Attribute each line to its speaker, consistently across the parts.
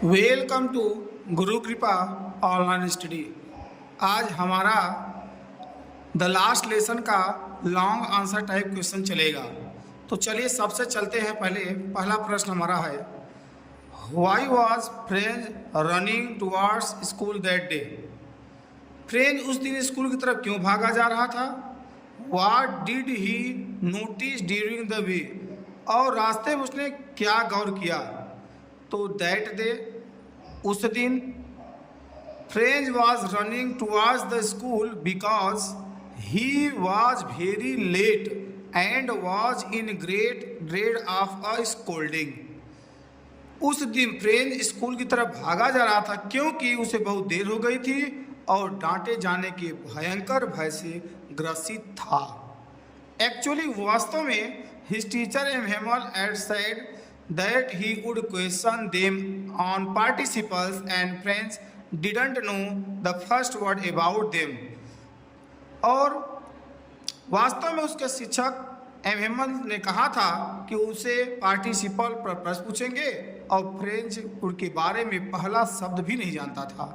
Speaker 1: Welcome to गुरु कृपा online study. आज हमारा द लास्ट लेसन का लॉन्ग आंसर टाइप क्वेश्चन चलेगा। तो चलिए सबसे चलते हैं। पहला प्रश्न हमारा है, why was French running towards school that day. French उस दिन स्कूल की तरफ क्यों भागा जा रहा था। What did he notice during the वे, और रास्ते में उसने क्या गौर किया। तो दैट डे उस दिन, Franz was running towards the school because he was very late and was in great dread of a scolding. उस दिन फ्रेंच स्कूल की तरफ भागा जा रहा था क्योंकि उसे बहुत देर हो गई थी और डांटे जाने के भयंकर भय से ग्रसित था। एक्चुअली वास्तव में his teacher M Hamel had said that he would question them on participles and French didn't know the first word about them। और वास्तव में उसके शिक्षक एमहेमल ने कहा था कि उसे पार्टिसिपल पर प्रश्न पूछेंगे और फ्रेंच के बारे में पहला शब्द भी नहीं जानता था।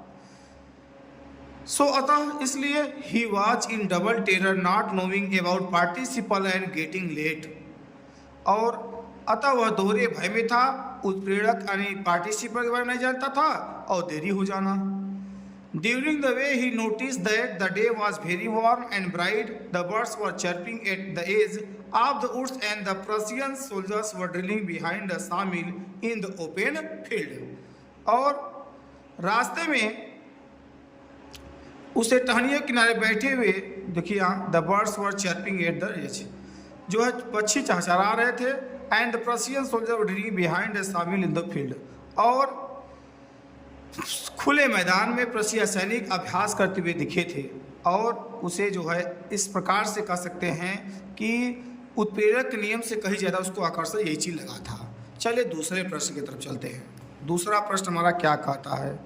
Speaker 1: अतः इसलिए he was in double terror not knowing about participle and getting late. और अतः वह दोहरे भय में था, उत्प्रेरक यानी पार्टिसिपल के बारे में नहीं जानता था और देरी हो जाना। During the way he notice that the day was very warm and bright, the birds were chirping at the edge of the woods and the Prussian soldiers were drilling behind the sawmill in the open field. और रास्ते में उसे टहनियों किनारे बैठे हुए देखिए, the birds were chirping at the edge, जो है पक्षी चहचहा रहे थे, and the Prussian soldier were drilling behind the sawmill in the field. और खुले मैदान में प्रशिया सैनिक अभ्यास करते हुए दिखे थे। और उसे जो है इस प्रकार से कह सकते हैं कि उत्प्रेरक के नियम से कहीं ज़्यादा उसको आकर्षण यही चीज़ लगा था। चलिए दूसरे प्रश्न की तरफ चलते हैं। दूसरा प्रश्न हमारा क्या कहता है,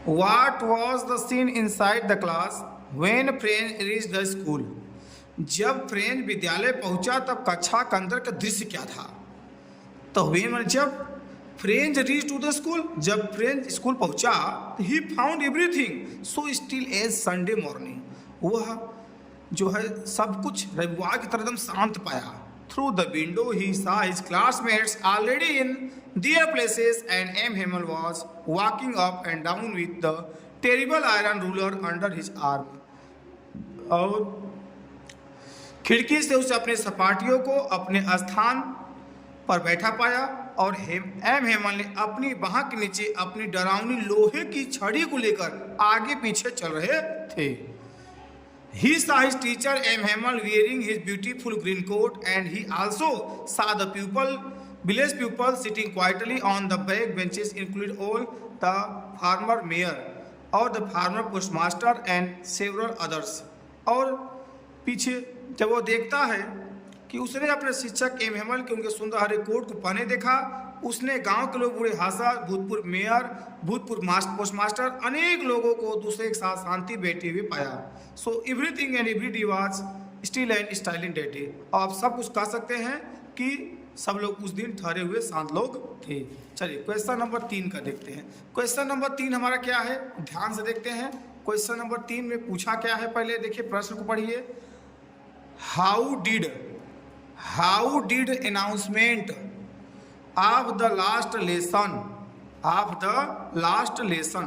Speaker 1: What was the scene inside the class when French reached the school? जब फ्रेंच विद्यालय पहुंचा तब कक्षा के अंदर का दृश्य क्या था। तो when जब Franz reach to the school, जब फ्रेंच स्कूल पहुंचा, he found everything so still as Sunday morning. वह जो है सब कुछ रविवार की तरह एकदम शांत पाया। Through the window he saw his classmates already in their places and Emil was walking up and down with the terrible iron ruler under his arm। और खिड़की से उसे अपने सपाटियों को अपने स्थान पर बैठा पाया और हेमल ने अपनी बाह के नीचे अपनी डरावनी लोहे की छड़ी को लेकर आगे पीछे चल रहे थे। He saw his teacher Emil wearing his beautiful green coat and he also saw the village pupils sitting quietly on the back benches, including all the farmer mayor or the farmer postmaster and several others। और पीछे जब वो देखता है कि उसने अपने शिक्षक एमहेमल के उनके सुंदर हरे कोट को पहने देखा, उसने गांव के लोग, बूढ़े हासा, भूतपूर्व मेयर, भूतपूर्व पोस्टमास्टर, अनेक लोगों को दूसरे के साथ शांति बैठे हुए पाया। So everything and every day was still and styling that day. आप सब कुछ कह सकते हैं कि सब लोग उस दिन ठहरे हुए शांत लोग थे। चलिए क्वेश्चन नंबर 3 का देखते हैं। क्वेश्चन नंबर 3 हमारा क्या है, ध्यान से देखते हैं। क्वेश्चन नंबर 3 में पूछा क्या है, पहले देखिए प्रश्न को पढ़िए। How did announcement of the last lesson.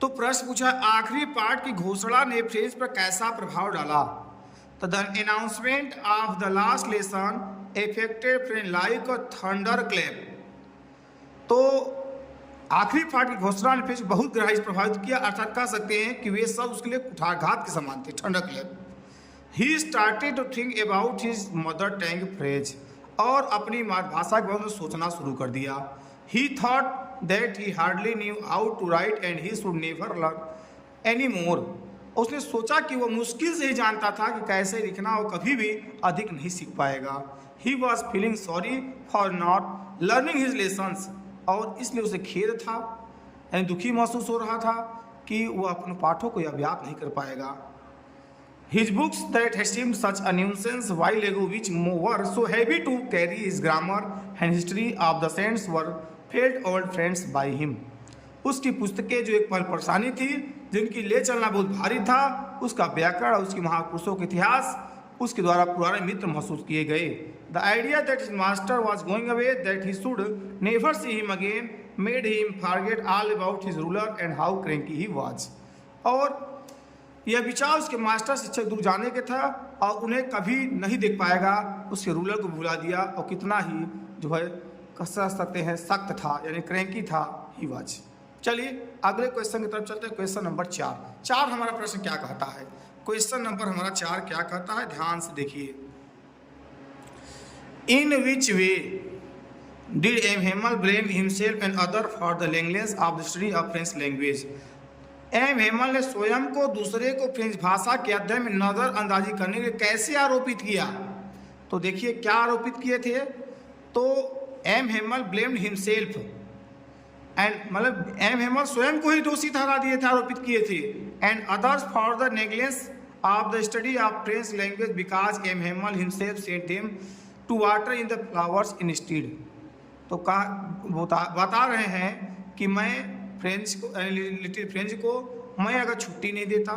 Speaker 1: तो प्रश्न पूछा आखिरी पाठ की घोषणा ने फ्रेंच पर कैसा प्रभाव डाला। तो the announcement of the last lesson affected French like a thunder clap. तो आखिरी पाठ की घोषणा ने फ्रेंच बहुत गहराई से प्रभावित किया, अर्थात कह सकते हैं कि वे सब उसके लिए कुठारघात के समान थे, thunder clap. He started to think about his mother tongue phrase, और अपनी मातृभाषा के बारे में सोचना शुरू कर दिया। He thought that he hardly knew how to write and he should never learn any more। उसने सोचा कि वो मुश्किल से ही जानता था कि कैसे लिखना, वो कभी भी अधिक नहीं सीख पाएगा। He was feeling sorry for not learning his lessons, और इसलिए उसे खेद था, यानी दुखी महसूस हो रहा था कि वह अपने पाठों को याद नहीं कर पाएगा। His books that had seemed such a nuisance while ago, which were so heavy to carry, his grammar and history of the saints were felt old friends by him. उसकी पुस्तकें जो एक पल परेशानी थी, जिनकी ले चलना बहुत भारी था, उसका व्याकरण और उसके महापुरुषों के इतिहास उसके द्वारा पुराने मित्र महसूस किए गए. The idea that his master was going away, that he should never see him again, made him forget all about his ruler and how cranky he was. और यह विचार उसके मास्टर शिक्षक दूर जाने के था और उन्हें कभी नहीं देख पाएगा, उसके रूलर को भुला दिया और कितना ही जो है कह सकते हैं सख्त था, यानी क्रैंकी था ही वाज. चलिए अगले क्वेश्चन की तरफ चलते हैं. क्वेश्चन नंबर 4 हमारा प्रश्न क्या कहता है. क्वेश्चन नंबर हमारा 4 क्या कहता है, ध्यान से देखिए. In which they did M Hamel blame himself and other for the language of the study of French language. M Hamel ने स्वयं को दूसरे को फ्रेंच भाषा के अध्ययन में नजरअंदाजी करने के लिए कैसे आरोपित किया. तो देखिए क्या आरोपित किए थे. तो M Hemal blamed himself and मतलब एम हेमल स्वयं को ही दोषी ठहरा दिए थे, आरोपित किए थे. And others for the neglect of the study of French language because M Hamel himself sent them to water in the flowers instead. तो बता रहे हैं कि मैं फ्रेंच को लिटिल फ्रेंच को मैं अगर छुट्टी नहीं देता,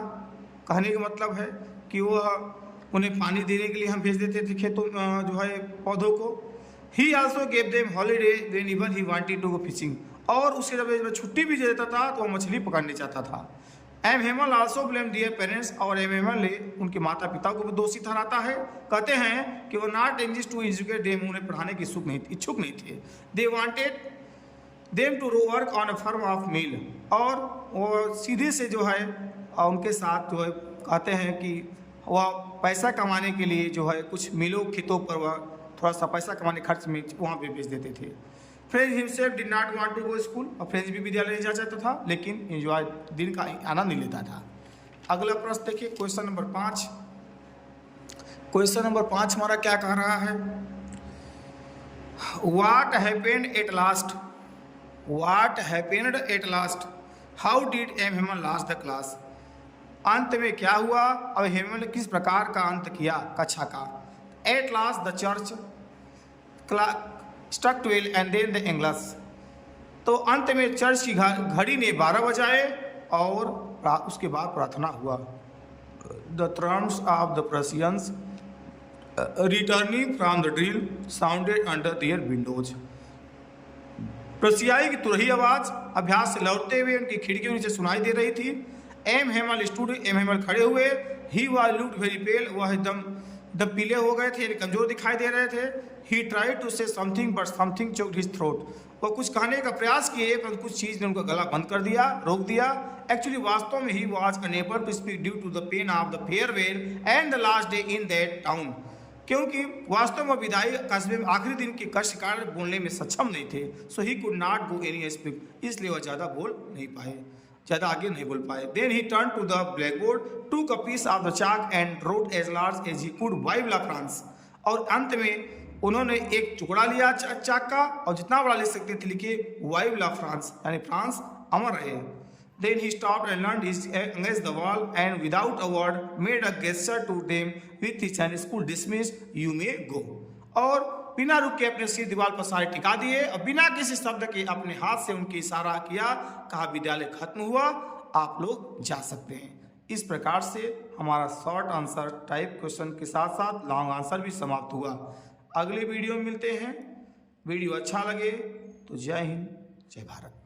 Speaker 1: कहने का मतलब है कि वह उन्हें पानी देने के लिए हम भेज देते थे खेतों जो है पौधों को. He also gave them holiday when even he wanted to go fishing. और उसके जब छुट्टी भी दे देता था तो वह मछली पकड़ने चाहता था. एम हेमल आल्सो ब्लेम दियर पेरेंट्स. और एम हेमल ने उनके माता पिता को भी दोषी ठहराता है. कहते हैं कि वो नॉट एंजिस्ट टू एजुकेट देम, उन्हें पढ़ाने की इच्छुक नहीं थे. They wanted them to work on a farm of mill. और वो सीधे से जो है उनके साथ जो है कहते हैं कि वह पैसा कमाने के लिए जो है कुछ मिलों खेतों पर वह थोड़ा सा पैसा कमाने खर्च में वहाँ पे भेज देते थे. Franz himself did not want to go school. और फ्रेंच भी विद्यालय नहीं जा चाहता था, लेकिन एंजॉय दिन का आनंद नहीं लेता था. अगला प्रश्न देखिए क्वेश्चन नंबर 5. क्वेश्चन नंबर 5 हमारा क्या कह रहा है. What happened at last. What happened at last? How did M. Hemal last the class? अंत में क्या हुआ. अब हेमल ने किस प्रकार का अंत किया कक्षा का. At last the church struck 12 and then the English. तो अंत में चर्च की घड़ी ने 12 बजाए और उसके बाद प्रार्थना हुआ. The drums of the Prussians returning from the drill sounded under their windows. प्रसियाई की तुरही आवाज अभ्यास से लौटते हुए उनकी खिड़कियों नीचे सुनाई दे रही थी. M Hamel stood. M Hamel खड़े हुए. He was looked very pale. वह एकदम पीले हो गए थे, कमजोर दिखाई दे रहे थे. He tried to say something but something choked his throat. वह कुछ कहने का प्रयास किए पर कुछ चीज ने उनका गला बंद कर दिया, रोक दिया. एक्चुअली वास्तव में he was unable to speak due to the pain of the farewell and the last day in that town. क्योंकि वास्तव में विदाई कस्बे में आखिरी दिन के कष्ट के कारण बोलने में सक्षम नहीं थे. So he could not go any speak. इसलिए वह ज़्यादा बोल नहीं पाए, ज़्यादा आगे नहीं बोल पाए. Then he turn to the black board, took a piece of the chalk and wrote as large as he could vive la France. और अंत में उन्होंने एक टुकड़ा लिया चाक का और जितना बड़ा ले सकते थे लिखे वाइव ला फ्रांस, यानी फ्रांस अमर रहे. Then he stopped and leaned his against the wall and without a word made a gesture to them with his hand. School dismissed, you may go. और बिना रुके अपने सिर दीवार पर सारे टिका दिए और बिना किसी शब्द के अपने हाथ से उनकी इशारा किया. कहा विद्यालय खत्म हुआ, आप लोग जा सकते हैं. इस प्रकार से हमारा शॉर्ट आंसर टाइप क्वेश्चन के साथ साथ लॉन्ग आंसर भी समाप्त हुआ. अगले वीडियो में मिलते हैं. वीडियो अच्छा लगे तो जय हिंद, जय भारत.